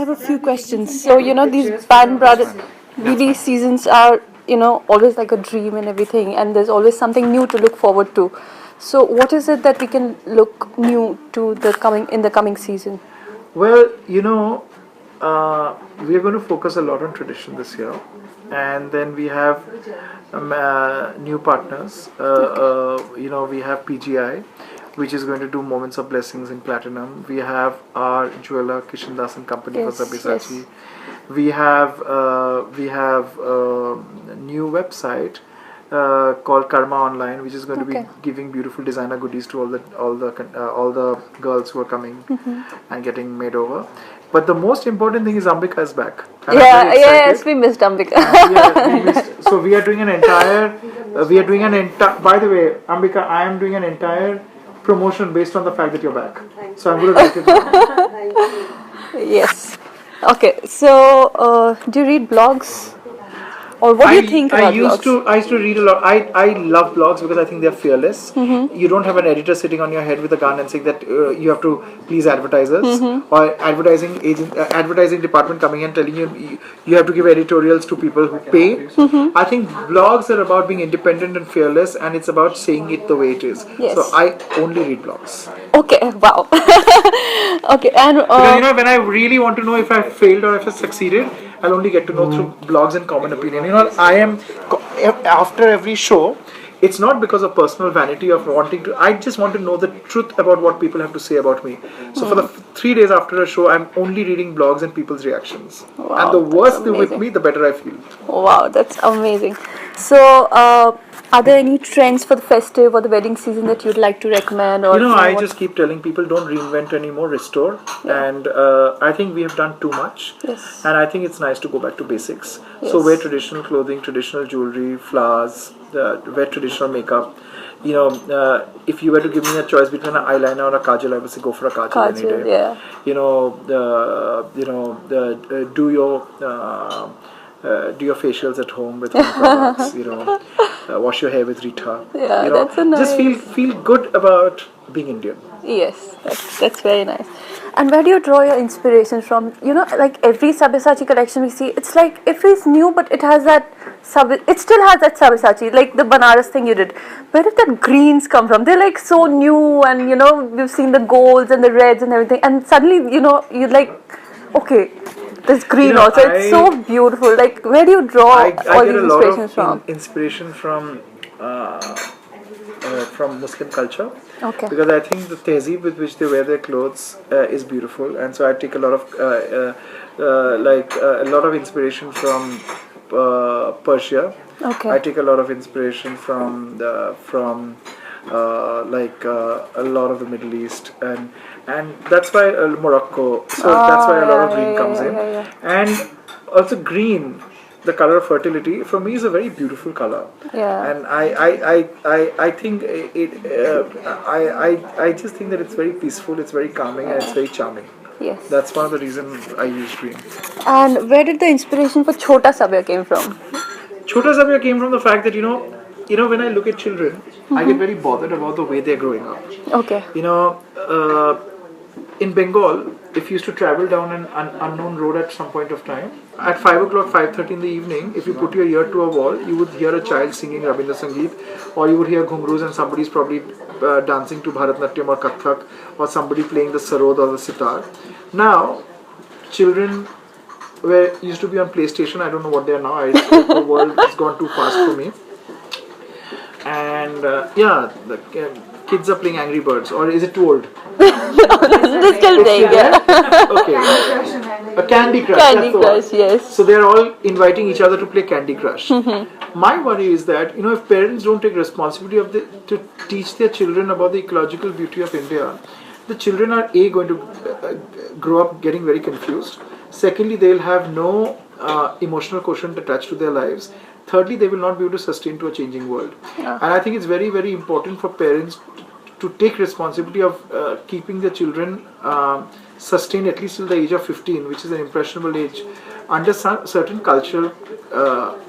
have a few questions. So, these Band Brothers BB seasons are, always like a dream and everything, and there's always something new to look forward to. So, what is it that we can look new to the coming season? Well, we are going to focus a lot on tradition this year, and then we have new partners. We have PGI, which is going to do Moments of Blessings in Platinum. We have our jeweler Kishan Das and Company Yes, for Sabyasachi. yes. We have a new website called Karma Online, which is going to be Okay. giving beautiful designer goodies to all the girls who are coming and getting made over. But the most important thing is Ambika is back. And I'm Yeah, very yes, excited. we missed Ambika. So we are doing an entire. By the way, Ambika, I am doing an entire promotion based on the fact that you're back. So I'm going to write it down. Yes. Okay, so do you read blogs? Or what do you think about blogs? I used to read a lot. I love blogs because I think they're fearless. You don't have an editor sitting on your head with a gun and saying that you have to please advertisers or advertising department coming and telling you have to give editorials to people who pay. I think blogs are about being independent and fearless, and it's about saying it the way it is. Yes. So I only read blogs. Okay, wow. Okay, and Because when I really want to know if I failed or if I succeeded, I'll only get to know through blogs and common opinion. After every show, it's not because of personal vanity of wanting to. I just want to know the truth about what people have to say about me. So for the 3 days after a show, I'm only reading blogs and people's reactions. Wow, And the worse that's they're with amazing. me, the better I feel. wow, that's amazing. So, are there any trends for the festive or the wedding season that you'd like to recommend? Or I what- just keep telling people don't reinvent anymore, restore. And I think we have done too much. Yes. And I think it's nice to go back to basics. Yes. So wear traditional clothing, traditional jewelry, flowers, wear traditional makeup. If you were to give me a choice between an eyeliner or a kajal, I would say go for a kajal, any Kajal, day. yeah. Do your facials at home with home products. Wash your hair with Rita. Yeah, that's a Just feel good about being Indian. Yes, that's very nice. And where do you draw your inspiration from? Like every Sabyasachi collection we see, it's like if it's new, but it has that it still has that Sabyasachi, like the Banaras thing you did. Where did that greens come from? They're like so new, and we've seen the golds and the reds and everything, and suddenly you're like, okay, there's green also. It's so beautiful. Like where do you draw I all get these a lot inspirations of from? inspiration from Muslim culture. Okay. Because I think the tehzeeb with which they wear their clothes is beautiful, and so I take a lot of inspiration from Persia. Okay. I take a lot of inspiration from a lot of the Middle East, and that's why Morocco. So that's why a lot of green comes in, and also green. The color of fertility for me is a very beautiful color, Yeah. and I think I just think that it's very peaceful, it's very calming, and it's very charming. Yes. That's one of the reasons I use green. And where did the inspiration for Chota Sabya came from? Chota Sabya came from the fact that when I look at children, I get very bothered about the way they're growing up. Okay. In Bengal, if you used to travel down an unknown road at some point of time, at 5 o'clock, 5:30 in the evening, if you put your ear to a wall, you would hear a child singing Rabindra Sangeet, or you would hear ghungroos and somebody's probably dancing to Bharatnatyam or Kathak, or somebody playing the sarod or the sitar. Now, children used to be on PlayStation. I don't know what they are now. The world has gone too fast for me. And the kids are playing Angry Birds, or is it too old? They're still playing, yeah. Okay. A Candy Crush. Candy that's the one. Crush, yes. So they're all inviting each other to play Candy Crush. My worry is that if parents don't take responsibility to teach their children about the ecological beauty of India, the children are going to grow up getting very confused. Secondly, they'll have no emotional quotient attached to their lives. Thirdly, they will not be able to sustain to a changing world. Yeah. And I think it's very, very important for parents to take responsibility of keeping their children sustained at least till the age of 15, which is an impressionable age, under certain cultural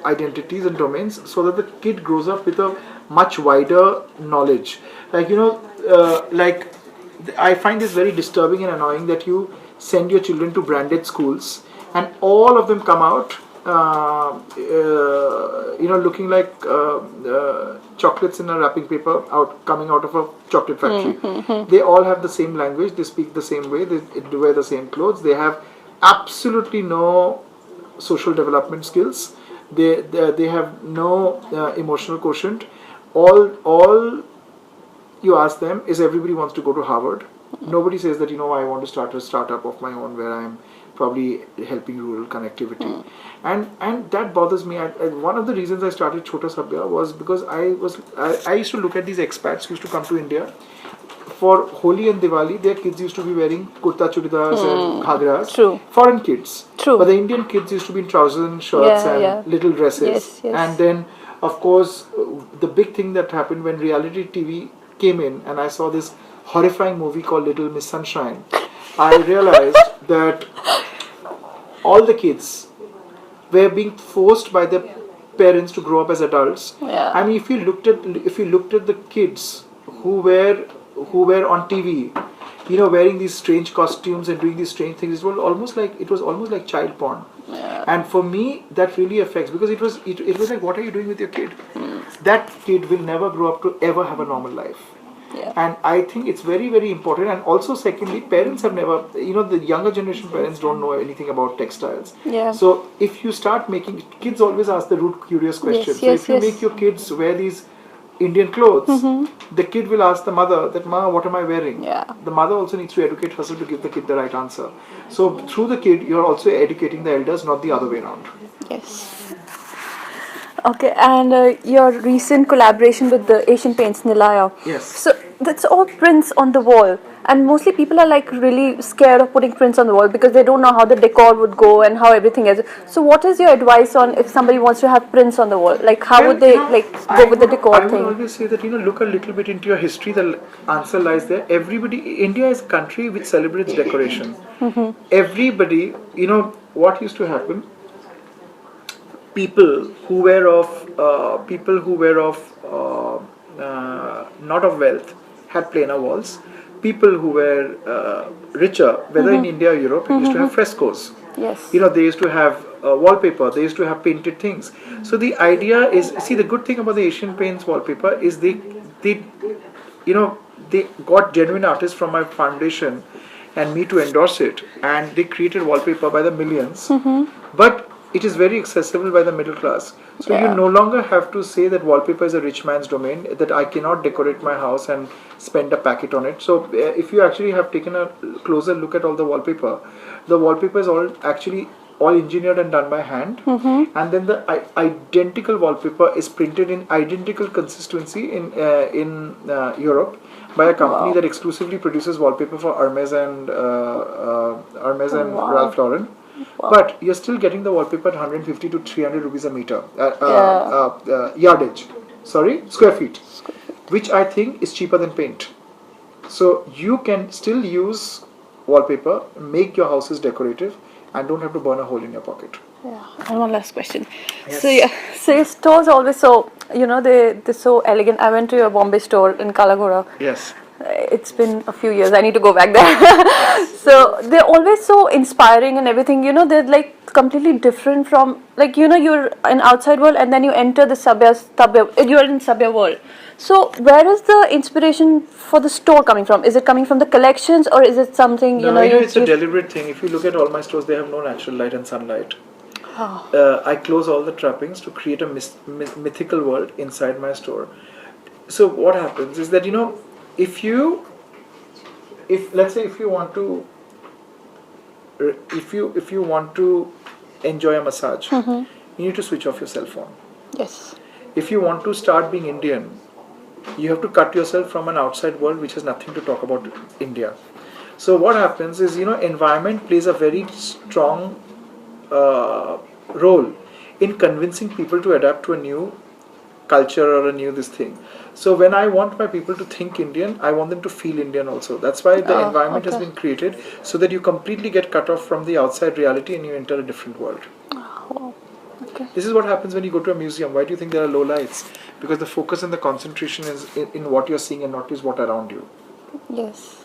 identities and domains, so that the kid grows up with a much wider knowledge. I find this very disturbing and annoying that you send your children to branded schools, and all of them come out, looking like chocolates in a wrapping paper coming out of a chocolate factory. They all have the same language, they speak the same way, they wear the same clothes, they have absolutely no social development skills, they have no emotional quotient. All you ask them is everybody wants to go to Harvard. Nobody says that, I want to start a startup of my own where I'm probably helping rural connectivity. And that bothers me. One of the reasons I started Chota Sabya was because I used to look at these expats who used to come to India. For Holi and Diwali, their kids used to be wearing kurta chudidars and ghagras. True. Foreign kids. True. But the Indian kids used to be in trousers and shirts and little dresses. Yes. And then, of course, the big thing that happened when reality TV came in and I saw this horrifying movie called Little Miss Sunshine, I realized that all the kids were being forced by their parents to grow up as adults. Yeah. I mean, if you looked at the kids who were on TV, wearing these strange costumes and doing these strange things, it was almost like child porn. Yeah. And for me, that really affects, because it was like, what are you doing with your kid? That kid will never grow up to ever have a normal life. Yeah. And I think it's very, very important. And also, secondly, parents have never, the younger generation parents don't know anything about textiles. Yeah. So if you start making, kids always ask the root curious questions. So if you make your kids wear these Indian clothes, the kid will ask the mother that, Ma, what am I wearing? Yeah. The mother also needs to educate herself to give the kid the right answer. So through the kid, you're also educating the elders, not the other way around. Yes. Okay, and your recent collaboration with the Asian Paints Nilaya. Yes. So that's all prints on the wall, and mostly people are like really scared of putting prints on the wall because they don't know how the decor would go and how everything is. So what is your advice on if somebody wants to have prints on the wall? Like how would they go with the decor thing? I thing? would always say that, look a little bit into your history. The answer lies there. India is a country which celebrates decoration. Everybody, what used to happen? People who were not of wealth had plainer walls. People who were richer, whether in India or Europe, used to have frescoes. Yes. They used to have wallpaper. They used to have painted things. So the idea is, see, the good thing about the Asian Paints wallpaper is they got genuine artists from my foundation and me to endorse it, and they created wallpaper by the millions. But it is very accessible by the middle class. So you no longer have to say that wallpaper is a rich man's domain, that I cannot decorate my house and spend a packet on it. So if you actually have taken a closer look at all the wallpaper is all engineered and done by hand. And then the identical wallpaper is printed in identical consistency in Europe by a company that exclusively produces wallpaper for Hermes and Ralph Lauren. Wow. But you're still getting the wallpaper at 150 to 300 rupees a meter, square feet, which I think is cheaper than paint. So you can still use wallpaper, make your houses decorative, and don't have to burn a hole in your pocket. Yeah. And one last question. Yes. So your stores always so, they're so elegant. I went to your Bombay store in Kalagora. Yes. It's been a few years. I need to go back there. So they're always so inspiring and everything. They're like completely different from you're in outside world and then you enter the Sabya. You're in Sabya world. So where is the inspiration for the store coming from? Is it coming from the collections or is it something it's a deliberate thing. If you look at all my stores, they have no natural light and sunlight. I close all the trappings to create a mythical world inside my store. So what happens is that if you want to enjoy a massage, you need to switch off your cell phone. Yes. If you want to start being Indian, you have to cut yourself from an outside world which has nothing to talk about India. So what happens is, environment plays a very strong role in convincing people to adapt to a new culture or a new this thing. So when I want my people to think Indian, I want them to feel Indian also. That's why the environment has been created, so that you completely get cut off from the outside reality and you enter a different world. Okay. This is what happens when you go to a museum. Why do you think there are low lights? Because the focus and the concentration is in what you're seeing and not is what around you. Yes.